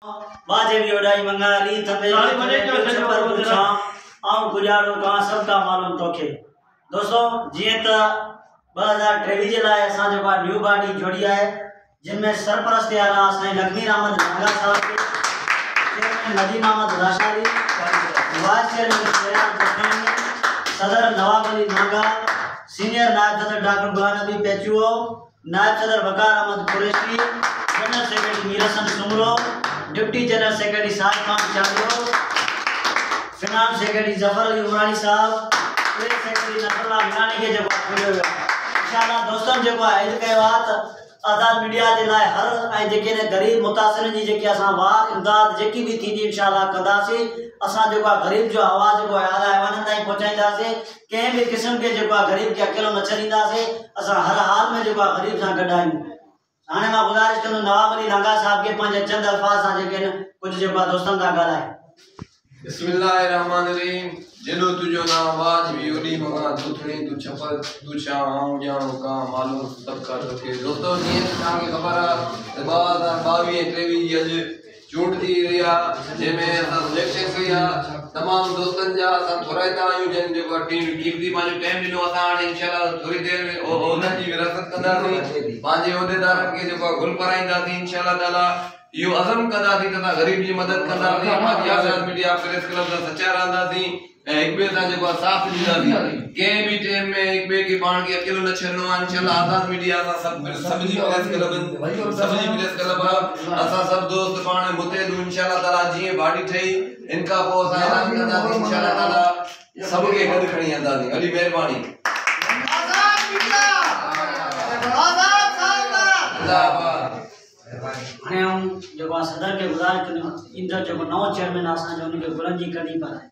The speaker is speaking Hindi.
बाजे भी उड़ाई मंगारी थपे छपर पूछा आऊं गुजारो का सबका मालूम तोखे। दोस्तों जीअं त 2023 जे लाइ असां जेको आहे न्यू पार्टी जोड़ी आहे जिनमें सरपरस्ती आला असां लक्ष्मी अहमद नागा साहब के chairman Nadeem Ahmed Rashali vice chairman Sheran Jakhmi सदर नवाब अली नागा सीनियर नायब सदर डॉक्टर गुलाम नबी पेचुओ नायब सदर Waqar Ahmed Qureshi general secretary Mirsan Soomro deputy general secretary Saad Khan Chando finance secretary Zafar Ali Umrani Sahab press secretary Nasrallah मीनानी के जब मिलियो इंशाल्लाह दोस्तन जेको आहे इद कयो आहे त आज़ाद मीडिया जे लाइ हर ऐं जेके गरीब मुतासिरन जी जेके असां वार इमदाद जेकी भी थींदी इंशाल्लाह कंदासीं। असां जेको आहे गरीब जो आवाज़ जेको आहे आला ऐवाननि ताईं पहुचाईंदासीं। कंहिं भी क़िस्म के जेको आहे गरीब खे अकेलो न छॾींदासीं। असां हर हाल में जेको आहे गरीब सां गॾु आहियूं। हाणे मां गुज़ारिश कंदुमि नवाब अली नागा साहब के पंहिंजे चंद अल्फाज सां जेके कुझु जेको आहे दोस्तनि सां ॻाल्हाए। बिस्मिल्लाहिर्रहमानिर्रहीम। जेॾो तुंहिंजो नाम आवाज़ भी ओॾी मङा दुथणी तू छपर तू छा आऊं ॼाणो का मालूम सभु का तोखे। दोस्तों जीअं तव्हांखे ख़बर आहे 2022-23 जी अॼु चूंड थी रही आहे जंहिंमें असां सिलेक्शन कई आहे तमामु दोस्तनि जा असां थोराइता आहियूं जंहिं जेको टीम कीमती पंहिंजो टाइम ॾिनो। असां हाणे इंशाल्लाह थोरी देरि में उन्हनि जी विरासत कंदासीं पंहिंजे उहिदेदारनि खे जेको आहे गुल पाराईंदासीं इंशाल्लाह ताला। यो अज़म कंदासीं त असां गरीब जी मदद कंदासीं। पंहिंजी आज़ाद मीडिया प्रेस क्लब सां सचा रहंदासीं ऐं हिक ॿिए सां जेको आहे साथ ॾींदासीं। कंहिं बि टाइम में हिक ॿिए खे पाण खे अकेलो न छॾिणो आहे। इंशाल्लाह आज़ाद मीडिया सां सभ जी प्रेस क्लब असां सभु दोस्त पाण मुतहद इंशाल्लाह ताला जीअं बाडी ठही इनका पोइ असां ऐलान कंदासीं इंशाल्लाह ताला सभ खे गॾु खणी वेंदासीं। अली महिरबानी। हाणे जो सदर के गुज़ारिश कंदुमि ईंदड़ जेको नओं चेयरमैन असांजो उनखे गुलनि जी कढी पाराए।